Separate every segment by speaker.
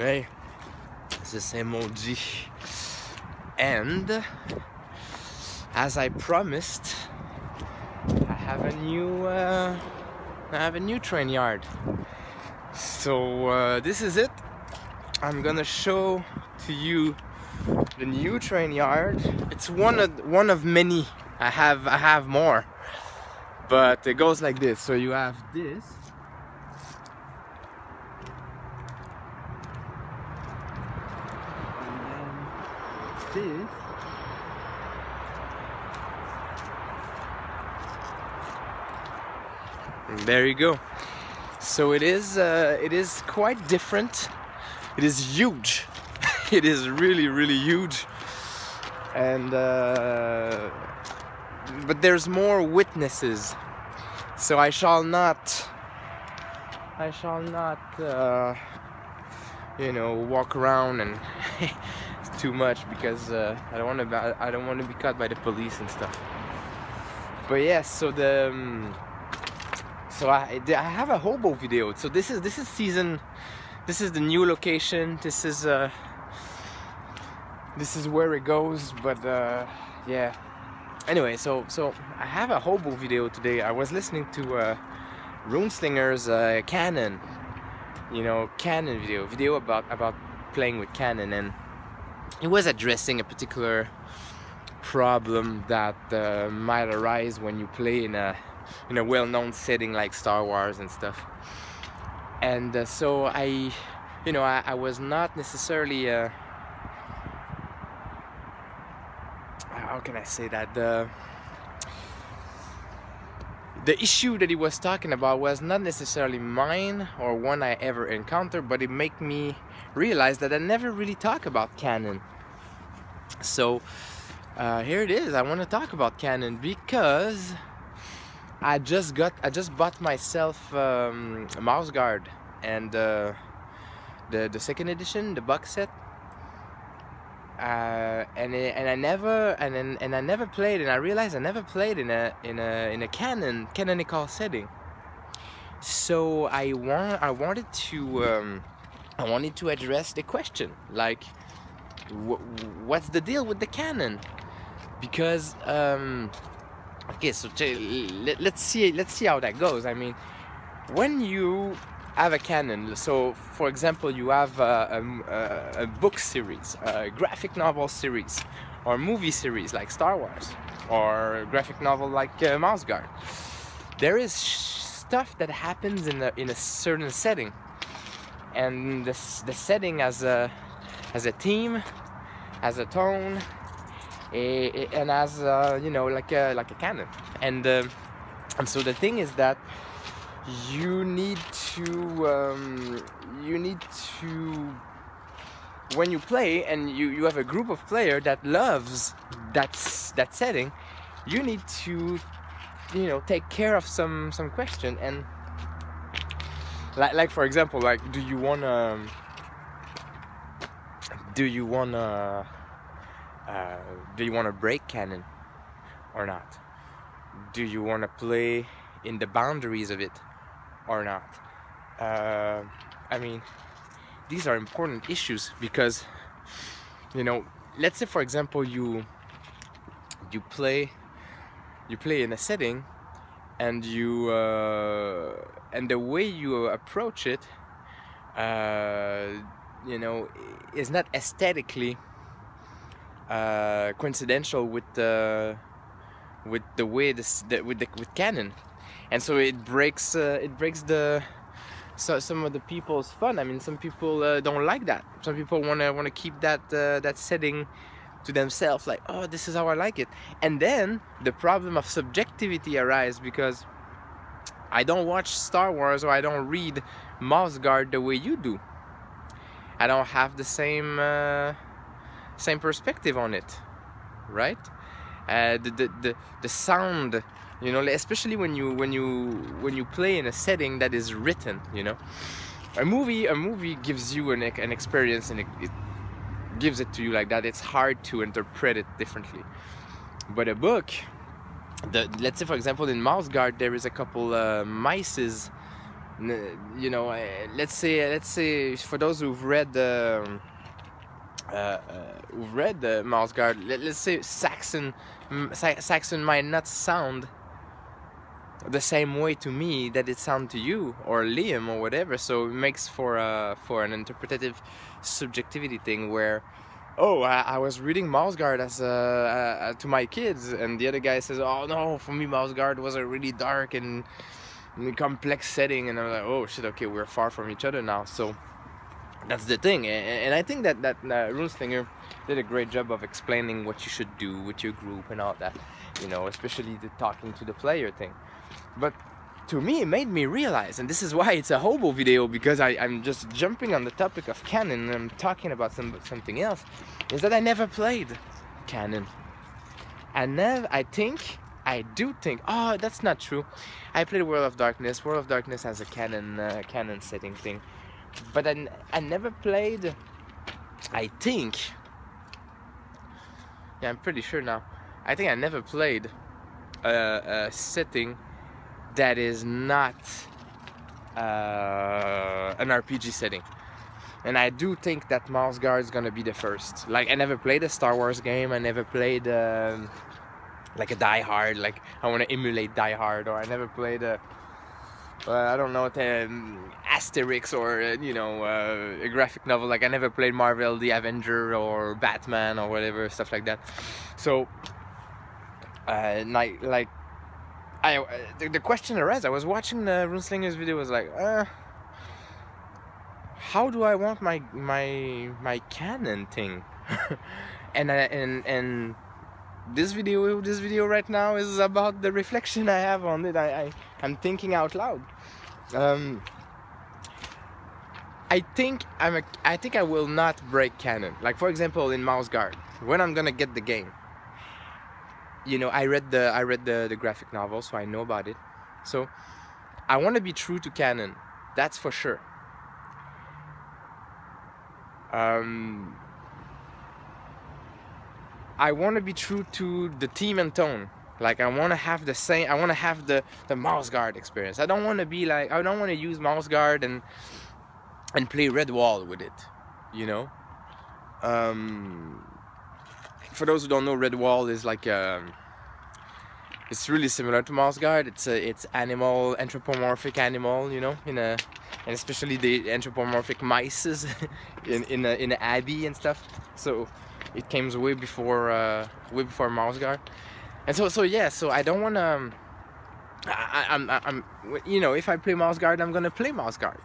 Speaker 1: Hey, this is emoji, and as I promised, I have a new train yard. So this is it. I'm gonna show to you the new train yard. It's one of many. I have more, but it goes like this. So you have this. This, and there you go. So it is quite different. It is huge. It is really huge, and but there's more witnesses. So I shall not you know, walk around and too much, because I don't want to be caught by the police and stuff. But yes, so I have a hobo video. So this is the new location. This is where it goes. But yeah. Anyway, so I have a hobo video today. I was listening to Runeslinger's Canon, you know, Canon video about playing with Canon, and it was addressing a particular problem that might arise when you play in a well-known setting like Star Wars and stuff. And so I was not necessarily how can I say that, the issue that he was talking about was not necessarily mine or one I ever encountered, but it made me realize that I never really talk about Canon. So here it is. I want to talk about Canon because I just bought myself a mouse guard, and the second edition, the box set. And I never played, and I realized I never played in a canonical setting. So I wanted to address the question, like, what's the deal with the Canon? Because okay, so let's see how that goes. I mean, when you have a Canon, so for example, you have a book series, a graphic novel series, or movie series like Star Wars, or a graphic novel like Mouse Guard. There is stuff that happens in a certain setting, and the setting has a theme, has a tone, and has you know, like a canon. And so the thing is that you need to when you play and you have a group of players that loves that setting, you need to, you know, take care of some question. And like for example, like, do you wanna break Canon or not? Do you wanna play in the boundaries of it or not? I mean, these are important issues, because, you know, let's say for example you play in a setting, and and the way you approach it, you know, is not aesthetically coincidental with the way with Canon. And so it breaks some of the people's fun. I mean, some people don't like that. Some people wanna keep that setting to themselves, like, oh, this is how I like it. And then the problem of subjectivity arises, because I don't watch Star Wars, or I don't read Mouse Guard the way you do. I don't have the same perspective on it, right? The sound, you know, especially when you play in a setting that is written, you know. A movie gives you an experience, and it gives it to you like that. It's hard to interpret it differently. But a book, let's say for example in Mouse Guard, there is a couple mices You know, let's say for those who've read the Mouse Guard, let's say Saxon might not sound the same way to me that it sounds to you or Liam or whatever. So it makes for an interpretative subjectivity thing where, oh, I was reading Mouse Guard as to my kids, and the other guy says, oh no, for me Mouse Guard was a really dark and complex setting, and I'm like, oh shit, okay, we're far from each other now. So that's the thing, and I think that Runeslinger did a great job of explaining what you should do with your group and all that, you know, especially the talking to the player thing. But to me, it made me realize, and this is why it's a hobo video, because I'm just jumping on the topic of Canon and I'm talking about something else, is that I never played Canon. I do think, oh, that's not true. I played World of Darkness. World of Darkness has a Canon setting thing. But I never played, I think, yeah, I'm pretty sure now. I think I never played a setting that is not an RPG setting. And I do think that Mouse Guard is gonna be the first. Like, I never played a Star Wars game. I never played like a Die Hard. Like, I want to emulate Die Hard. Or I never played a I don't know, Asterix or you know, a graphic novel. Like, I never played Marvel, The Avenger, or Batman, or whatever, stuff like that. So the question arose. I was watching the Runeslinger's video. Was like, how do I want my Canon thing? and this video right now is about the reflection I have on it. I'm thinking out loud. I think I will not break Canon. Like, for example, in Mouse Guard, when I'm gonna get the game, you know, I read the graphic novel, so I know about it. So I want to be true to Canon, that's for sure. I want to be true to the theme and tone. Like, I want to have the same. I want to have the Mouse Guard experience. I don't want to be like, I don't want to use Mouse Guard and play Redwall with it, you know. For those who don't know, Redwall is like it's really similar to Mouse Guard. It's anthropomorphic animal, you know, and especially the anthropomorphic mice in an abbey and stuff. So it came way before Mouse Guard, and so yeah. So I don't want to. I'm you know, if I play Mouse Guard, I'm gonna play Mouse Guard.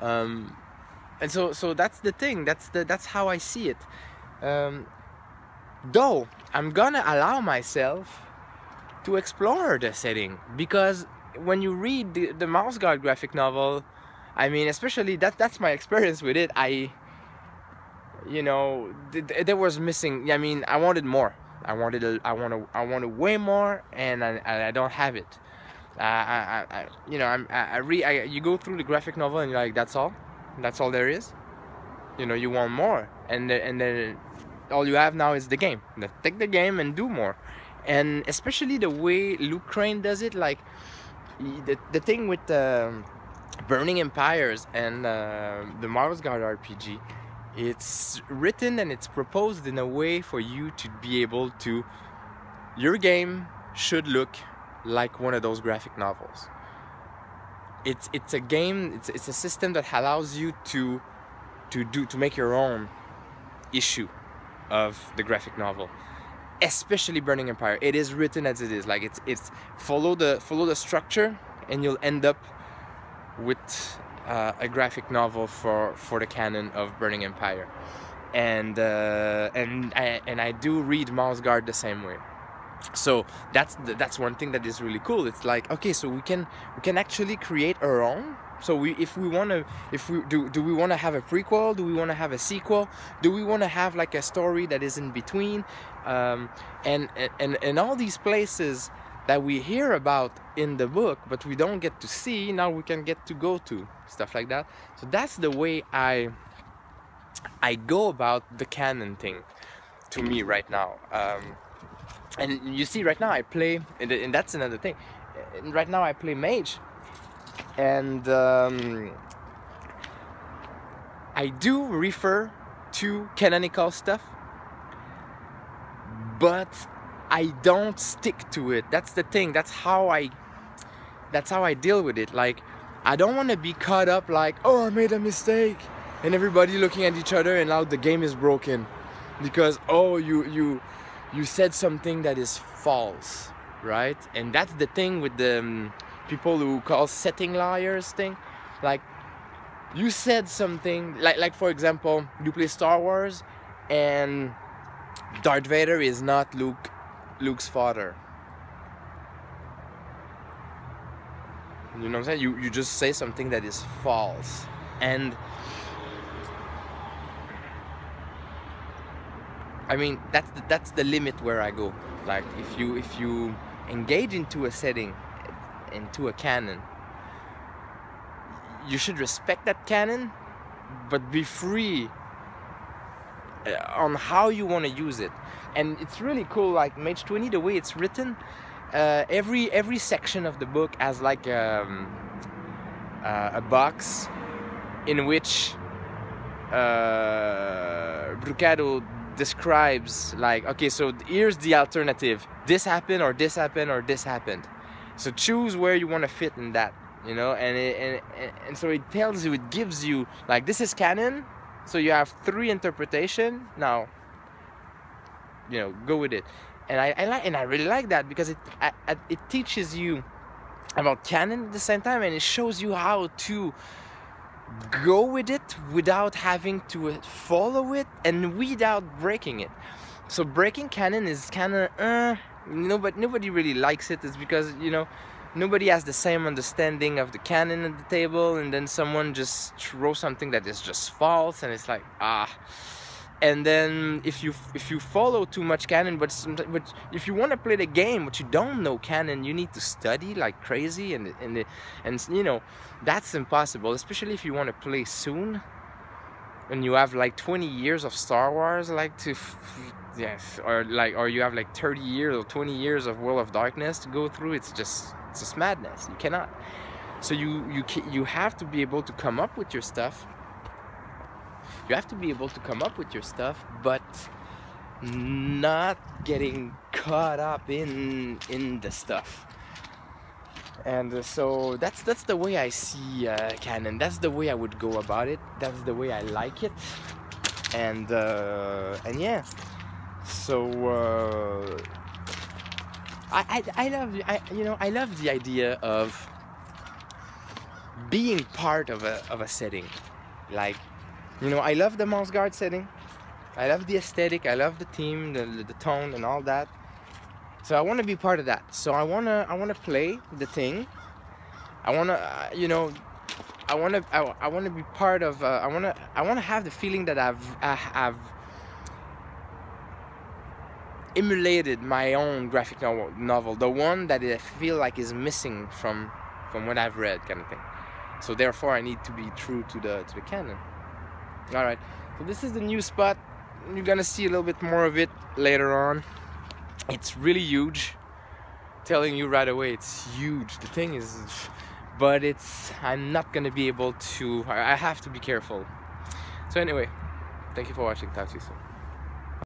Speaker 1: And so that's the thing. That's how I see it. Though I'm gonna allow myself to explore the setting, because when you read the Mouse Guard graphic novel, I mean, especially that's my experience with it. You know, there was missing. I mean, I wanted more. I wanted way more, and I don't have it. You know, you go through the graphic novel and you're like, that's all there is. You know, you want more, and then all you have now is the game. Take the game and do more. And especially the way Luke Crane does it, like the thing with Burning Empires and the Mouse Guard RPG. It's written and it's proposed in a way for you to be able to, your game should look like one of those graphic novels. It's a game, it's a system that allows you to make your own issue of the graphic novel, especially Burning Empire. It is written as it is, like it's follow the structure, and you'll end up with a graphic novel for the canon of Burning Empire. And I do read Mouse Guard the same way. So that's one thing that is really cool. It's like, okay, so we can actually create our own. So do we want to have a prequel? Do we want to have a sequel? Do we want to have like a story that is in between? And all these places that we hear about in the book, but we don't get to see, now we can get to go to, stuff like that. So that's the way I go about the canon thing, to me right now. And you see, right now I play, and that's another thing. Right now I play Mage, And I do refer to canonical stuff, but I don't stick to it. That's the thing. That's how I deal with it. Like, I don't want to be caught up like, oh, I made a mistake, and everybody looking at each other and now the game is broken because, oh, you said something that is false, right? And that's the thing with the people who call setting liars thing. Like, you said something, like for example, you play Star Wars and Darth Vader is not Luke's father. You know what I'm saying? You just say something that is false. And I mean, that's the limit where I go. Like, if you engage into a setting, into a canon, you should respect that canon, but be free on how you want to use it. And it's really cool, like Mage 20, the way it's written, every section of the book has like a box in which Brucado describes, like, okay, so here's the alternative, this happened or this happened or this happened, so choose where you want to fit in that, you know. And so it tells you, it gives you, like, this is canon, so you have 3 interpretation, now, you know, go with it. And I really like that, because it teaches you about canon at the same time, and it shows you how to go with it without having to follow it and without breaking it. So breaking canon is kind of nobody really likes it. It's because, you know, nobody has the same understanding of the canon at the table, and then someone just throws something that is just false, and it's like, ah. And then if you follow too much canon, but if you want to play the game but you don't know canon, you need to study like crazy, and you know, that's impossible, especially if you want to play soon and you have like 20 years of Star Wars, like, to or you have like 30 years or 20 years of World of Darkness to go through. It's just madness. You cannot. So you have to be able to come up with your stuff. You have to be able to come up with your stuff, but not getting caught up in the stuff. And so that's the way I see canon. That's the way I would go about it. That's the way I like it. And yeah. So I love the idea of being part of a setting. Like, you know, I love the Mouse Guard setting. I love the aesthetic. I love the theme, the tone, and all that. So I want to be part of that. So I wanna play the thing. I wanna, you know, I wanna be part of. I wanna have the feeling that I've emulated my own graphic novel, the one that I feel like is missing from what I've read, kind of thing. So therefore, I need to be true to the canon. All right, so this is the new spot. You're gonna see a little bit more of it later on. It's really huge. Telling you right away, it's huge. The thing is, but I'm not gonna be able to. I have to be careful. So anyway, thank you for watching. Talk to you soon.